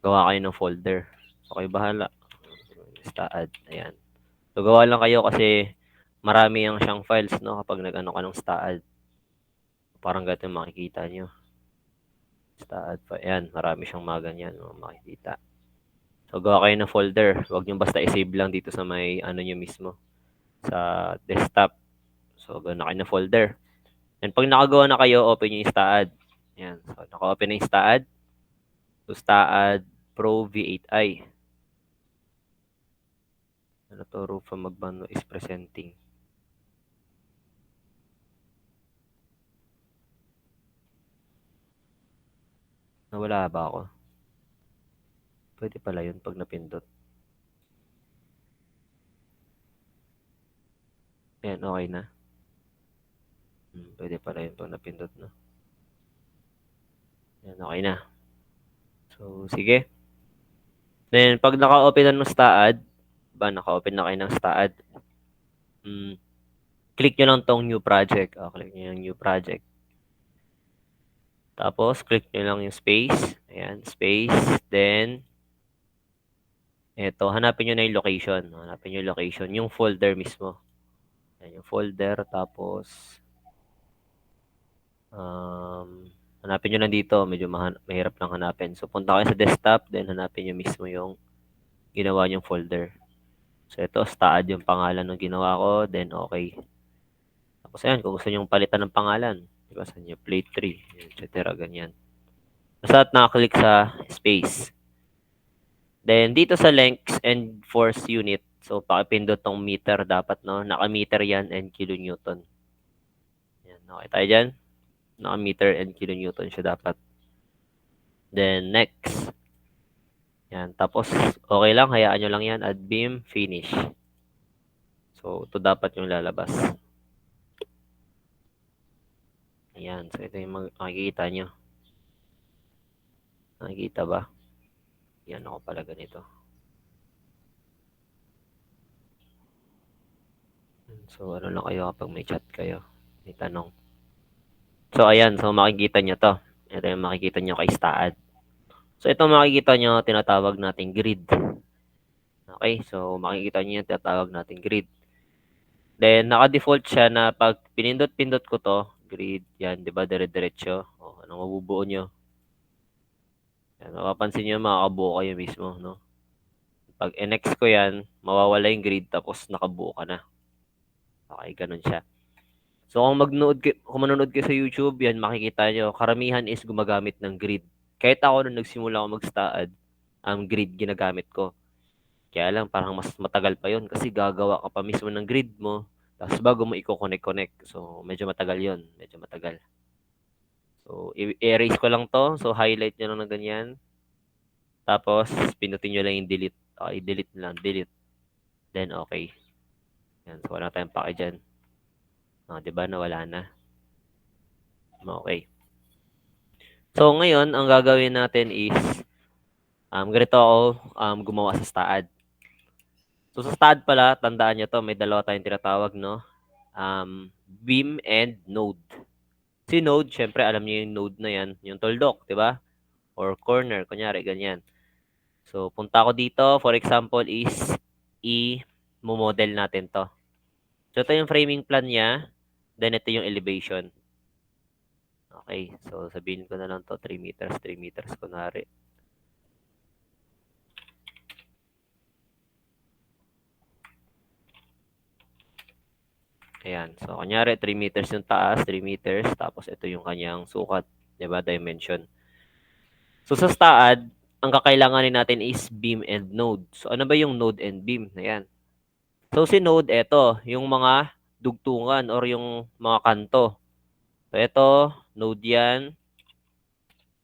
gawa kayo ng folder. So, kayo bahala. Staad. Ayan. So, gawa lang kayo kasi marami yang siyang files, no? Kapag nag-ano ka ng staad. Parang ganito yung makikita nyo. Staad. Ayan. Marami siyang mga ganyan. Makikita. So, gawa kayo ng folder. Huwag nyo basta i-save lang dito sa may ano nyo mismo. Sa desktop. So, gawa na kayo ng folder. And pag nakagawa na kayo, open yung staad. Ayan. So, naka-open na yung staad. So, staad Pro V8i. Ano to? Rufa Magbano is presenting. Nawala ba ako? Pwede pala yun pag napindot. Ayan, okay na. Pwede pala yun pag napindot, no? Ayan, okay na. So, sige. Then, pag naka-open na ng staad, naka-open na kayo ng staad, click nyo lang tong new project. Click nyo yung new project. Tapos, click nyo lang yung space. Ayan, space. Then, eto, hanapin nyo na yung location. Hanapin nyo yung location. Yung folder mismo. Ayan, yung folder. Tapos, hanapin nyo lang dito. Medyo mahirap lang hanapin. So, punta kayo sa desktop. Then, hanapin nyo mismo yung ginawa nyong folder. So, ito, staad yung pangalan ng ginawa ko. Then, okay. Tapos, ayan, kung gusto nyo palitan ng pangalan. Diba, sa inyo, plate 3, etc. Ganyan. Basta nakaklik sa space. Then, dito sa lengths and force unit, so, pakipindot tong meter dapat, no? Naka-meter yan and kilonewton. Yan, okay tayo dyan? Naka-meter and kilonewton siya dapat. Then, next. Yan, tapos, okay lang, hayaan nyo lang yan, add beam, finish. So, ito dapat yung lalabas. Ayan, so ito yung makikita nyo. Nakikita ba? Yan ako pala ganito. So, ano lang kayo kapag may chat kayo. May tanong. So, ayan. So, makikita nyo to. Ito yung makikita nyo kay staad. So, ito makikita nyo, tinatawag nating grid. Okay? So, makikita nyo yung tinatawag nating grid. Then, naka-default siya na pag pinindot-pindot ko to, grid, yan, di ba, dire-diretso. Anong mabubuo nyo? Yan, mapapansin nyo, makakabuo kayo mismo, no? Pag NX ko yan, mawawala yung grid, tapos nakabuo ka na. Okay, ganun siya. So, kung manonood kayo sa YouTube, yan, makikita nyo, karamihan is gumagamit ng grid. Kahit ako nung nagsimula ako mag-staad, ang grid ginagamit ko. Kaya lang, parang mas matagal pa yon kasi gagawa ka pa mismo ng grid mo, tapos bago mo i-connect. So, medyo matagal yon. Medyo matagal. So, i-erase ko lang to. So, highlight nyo lang na ganyan. Tapos, pinutin nyo lang yung delete. Okay, delete lang. Delete. Then, okay. Yan. So, wala tayong pake dyan. Diba? Nawala na. Okay. So, ngayon, ang gagawin natin is, ganito ako gumawa sa staad. So, sa staad pala, tandaan nyo to, may dalawa tayong tinatawag, no? Beam and node. Si node, syempre, alam niyo yung node na yan, yung tuldok, di ba? Or corner, kunyari, ganyan. So, punta ako dito, for example, is i-model natin to. So, ito yung framing plan niya, then ito yung elevation. Okay, so sabihin ko na lang to 3 meters, kunwari. Ayan, so kunyari 3 meters yung taas, 3 meters, tapos ito yung kanyang sukat, 'di ba, dimension. So sa staad, ang kakailanganin natin is beam and node. So ano ba yung node and beam? Ayan. So si node, ito, yung mga dugtungan or yung mga kanto. So ito, node yan.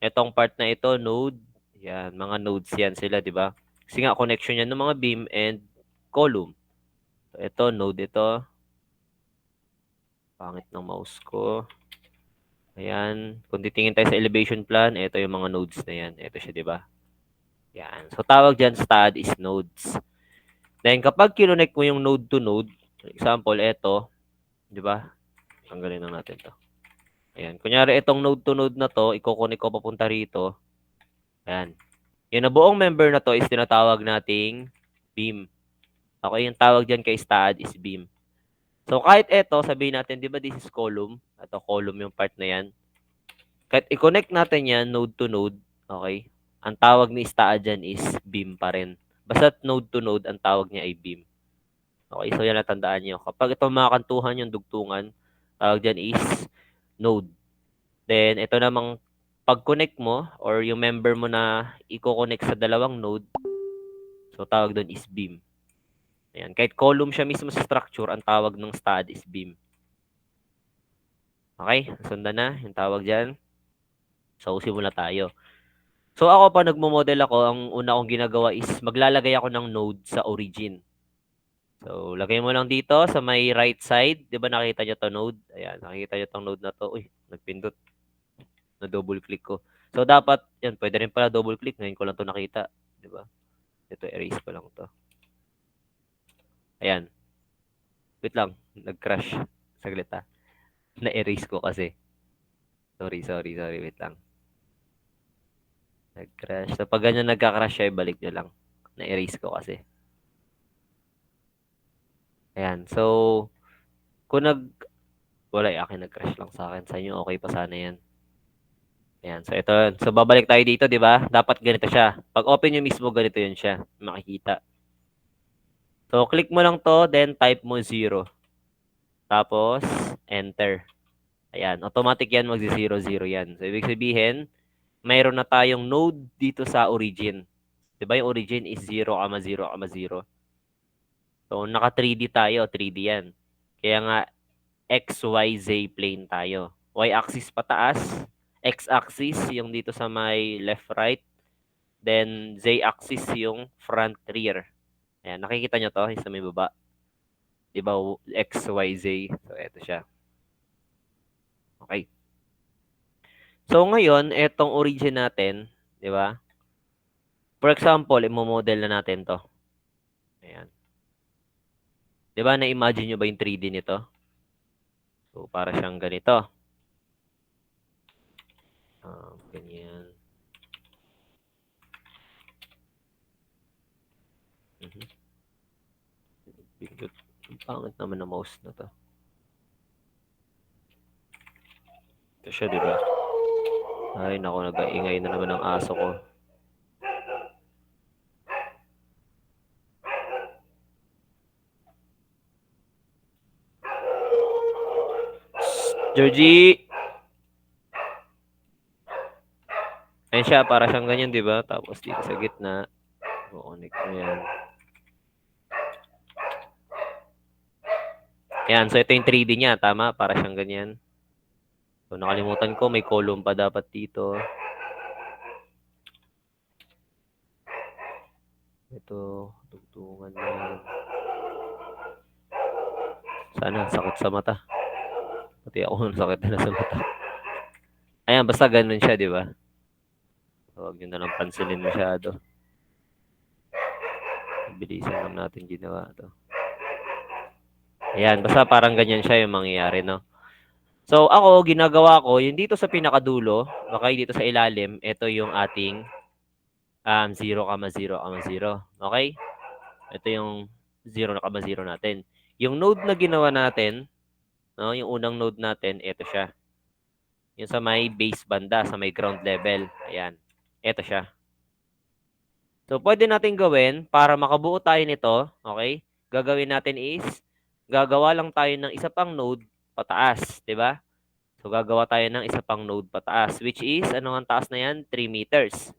Itong part na ito, node. Yan, mga nodes yan sila, di ba? Kasi nga, connection yan ng mga beam and column. So ito, node ito. Pangit ng mouse ko. Ayan. Kung titingin tayo sa elevation plan, ito yung mga nodes na yan. Ito siya, di ba? Yan. So tawag dyan, stud is nodes. Then, kapag kinonect mo yung node to node, for example, ito, di ba? Tanggalin lang natin to. Ayan. Kunyari, itong node to node na to, i-connect ko papunta rito. Ayan. Yung nabuong member na to is tinatawag nating beam. Okay, yung tawag dyan kay stud is beam. So, kahit ito, sabihin natin, di ba this is column? Ito, column yung part na yan. Kahit i-connect natin yan, node to node, okay? Ang tawag ni stud dyan is beam pa rin. Basta node to node, ang tawag niya ay beam. Okay, so yan natandaan nyo. Kapag ito mga kantuhan yung dugtungan, tawag dyan is node. Then, ito namang pag-connect mo or yung member mo na i-connect sa dalawang node, so tawag doon is beam. Ayan. Kahit column siya mismo sa structure, ang tawag ng stud is beam. Okay? Sundan na yung tawag dyan. So, simula tayo. So, ako pa nagmo-model ako, ang una kong ginagawa is maglalagay ako ng node sa origin. So, lagay mo lang dito sa may right side. Di ba nakita nyo to node? Ayan, nakikita nyo tong node na to. Uy, nagpindot. Na-double click ko. So, dapat, yan, pwede rin pala double click. Ngayon ko lang to nakita. Di ba? Ito, erase ko lang to. Ayan. Wait lang. Nag-crash. Saglit ha. Na-erase ko kasi. Sorry. Wait lang. Nag-crash. So, pag ganyan nagka-crash siya, balik nyo lang. Na-erase ko kasi. Ayan. So, kung wala, akin nag-crash lang sa akin. Sa inyo, okay pa sana yan. Ayan. So, ito. So, babalik tayo dito, di ba? Dapat ganito siya. Pag open nyo mismo, ganito yun siya. Makikita. So, click mo lang to, then type mo 0. Tapos, enter. Ayan. Automatic yan, mag-0, 0 yan. So, ibig sabihin, mayroon na tayong node dito sa origin. Di ba yung origin is 0, 0, 0. So, naka 3D tayo. 3D yan. Kaya nga, XYZ plane tayo. Y-axis pataas. X-axis yung dito sa may left-right. Then, Z-axis yung front-rear. Ayan, nakikita nyo to, yung sa may baba. Diba, XYZ. So, eto siya. Okay. So, ngayon, etong origin natin, di ba? For example, i-model na natin to. Ayan. Di ba, na-imagine nyo ba yung 3D nito? So, para siyang ganito. Ganyan. Pindot. Ang pangit naman na mouse na to. Ito siya, di ba? Ay, naku, nag-aingay na naman ang aso ko. Georgie! Ayan siya, para siyang ganyan, di ba? Tapos dito sa gitna, connect mo yan. Ayan, so ito yung 3D niya, tama? Para siyang ganyan. So, nakalimutan ko, may column pa dapat dito. Ito, tugtungan yan. Sana, sakit sa mata. Pati ako, sakit na sa mata. Ayan, basta ganun siya, di ba? Huwag nyo na lang pansinin masyado. Bilisan lang natin ginawa ito. Ayan, basta parang ganyan siya yung mangyayari, no? So, ako, ginagawa ko, yung dito sa pinakadulo, okay, dito sa ilalim, ito yung ating 0, 0, 0. Okay? Ito yung 0 natin. Yung node na ginawa natin, no, yung unang node natin, ito siya. Yung sa may base banda, sa may ground level. Ayan. Ito siya. So, pwede natin gawin para makabuo tayo nito, okay? Gagawin natin is, gagawa lang tayo ng isa pang node pataas, di ba? So, gagawa tayo ng isa pang node pataas, which is, ano ang taas na yan? 3 meters.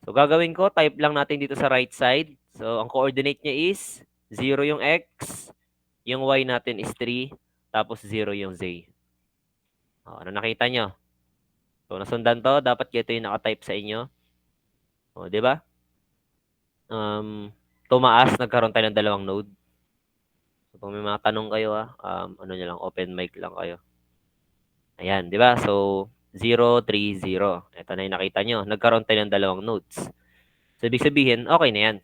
So, gagawin ko, type lang natin dito sa right side. So, ang coordinate niya is 0 yung x, yung y natin is 3, tapos 0 yung z. O, ano nakita nyo? So, nasundan to, dapat ito yung nakatype sa inyo. O, di ba? Tumaas, nagkaroon tayo ng dalawang node. So, kung may mga tanong kayo, ano nyo lang, open mic lang kayo. Ayan, di ba? So, 0, 3, 0. Ito na yung nakita nyo. Nagkaroon tayo ng dalawang nodes. So, ibig sabihin, okay na yan.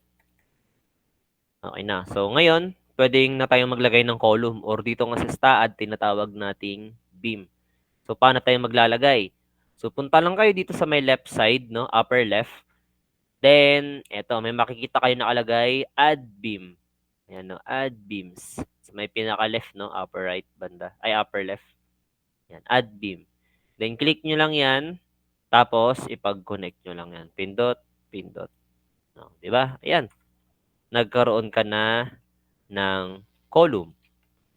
Okay na. So, ngayon, pwedeng na tayong maglagay ng column or dito nga sa stud, tinatawag nating beam. So, paano tayo maglalagay? So, punta lang kayo dito sa may left side, no? Upper left. Then, eto, may makikita kayo nakalagay, add beam. Ayan, no, add beams. So, may pinaka-left, no, upper right banda. Ay, upper left. Yan, add beam. Then, click nyo lang yan. Tapos, ipag-connect nyo lang yan. Pindot, pindot. No, di ba? Ayan. Nagkaroon ka na ng column.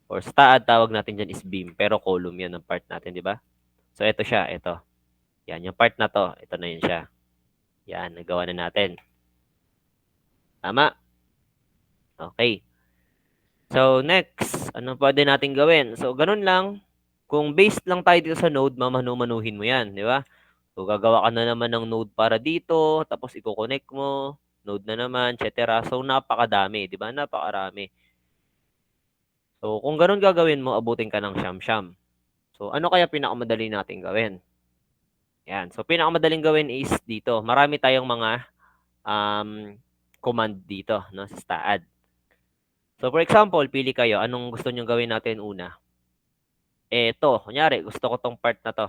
Or staad, tawag natin dyan is beam. Pero column yan ang part natin, di ba? So, ito siya. Ito. Yan, yung part na to. Ito na yun siya. Yan, nagawa na natin. Tama? Okay. So, next, ano pwede natin gawin? So, ganun lang. Kung based lang tayo dito sa node, mamanu-manuhin mo yan, di ba? So, gagawa ka na naman ng node para dito, tapos i-connect mo, node na naman, etc. So, napakadami, di ba? Napakarami. So, kung ganun gagawin mo, abutin ka ng siyam-siyam. So, ano kaya pinakamadali natin gawin? Yan. So, pinakamadaling gawin is dito. Marami tayong mga command dito, no, sa staad. So, for example, pili kayo. Anong gusto nyo gawin natin una? Ito, kunyari, gusto ko tong part na to.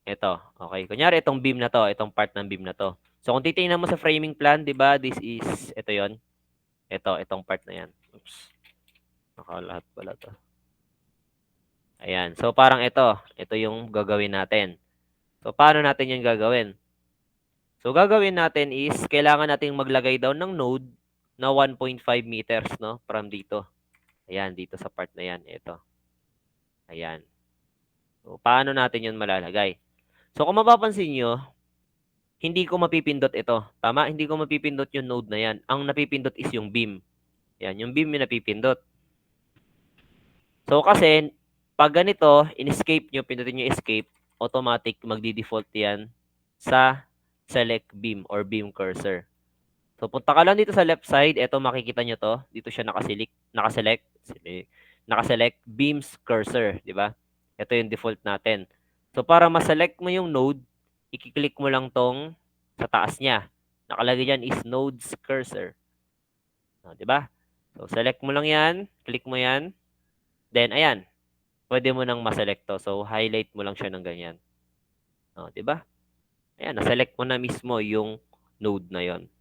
Ito, okay. Kunyari, itong beam na to, itong part ng beam na to. So, kung titingnan mo sa framing plan, di ba, this is, ito yon. Itong part na yan. Oops. Nakalahat pala to. Ayan. So, parang ito yung gagawin natin. So, paano natin yung gagawin? So, gagawin natin is, kailangan nating maglagay down ng node na 1.5 meters, no? From dito. Ayan, dito sa part na yan. Ito. Ayan. So, paano natin yun malalagay? So, kung mapapansin nyo, hindi ko mapipindot ito. Tama? Hindi ko mapipindot yung node na yan. Ang napipindot is yung beam. Yan, yung beam yung napipindot. So, kasi, pag ganito, in-escape nyo, pindutin nyo escape, automatic magdi-default yan sa select beam or beam cursor. So, punta ka lang dito sa left side. Ito, makikita nyo to. Dito siya nakaselect beams cursor. Di ba? Ito yung default natin. So, para ma-select mo yung node, i-click mo lang tong sa taas niya. Nakalagay dyan is nodes cursor. Di ba? So, select mo lang yan. Click mo yan. Then, ayan. Pwede mo nang ma-select to. So, highlight mo lang siya ng ganyan. Di ba? Ayan, na-select mo na mismo yung node na yon.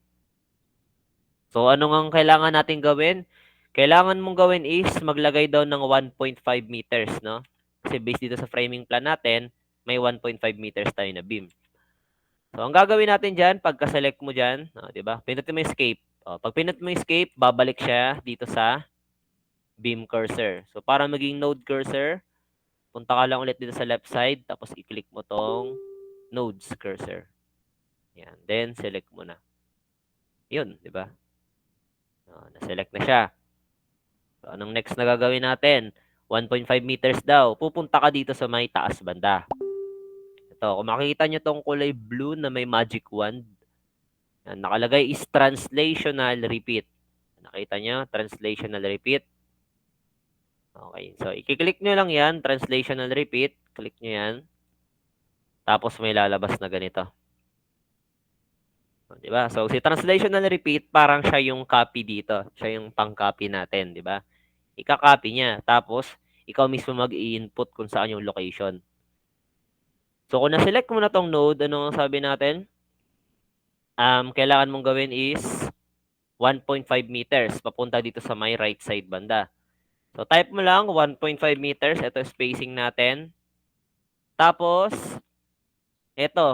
So, ano nga kailangan natin gawin? Kailangan mong gawin is maglagay daw ng 1.5 meters, no? Kasi based dito sa framing plan natin, may 1.5 meters tayo na beam. So, ang gagawin natin dyan, pagka-select mo dyan, di ba? Pinutin mo yung escape. Pag pinut mo yung escape, babalik siya dito sa beam cursor. So, para maging node cursor, punta ka lang ulit dito sa left side, tapos i-click mo tong nodes cursor. Yan. Then, select mo na. Yun, di ba? Na-select na siya. So, anong next na gagawin natin? 1.5 meters daw. Pupunta ka dito sa may taas banda. Ito, kung makikita nyo tong kulay blue na may magic wand, yan, nakalagay is translational repeat. Nakita nyo? Translational repeat. Okay. So, i-click nyo lang yan. Translational repeat. Click nyo yan. Tapos may lalabas na ganito. Diba? So, si translational repeat, parang siya yung copy dito. Siya yung pang-copy natin. Diba? Ika-copy niya. Tapos, ikaw mismo mag-i-input kung saan yung location. So, kung na-select mo na tong node, ano ang sabi natin? Kailangan mong gawin is 1.5 meters. Papunta dito sa may right side banda. So, type mo lang 1.5 meters. Ito spacing natin. Tapos, ito.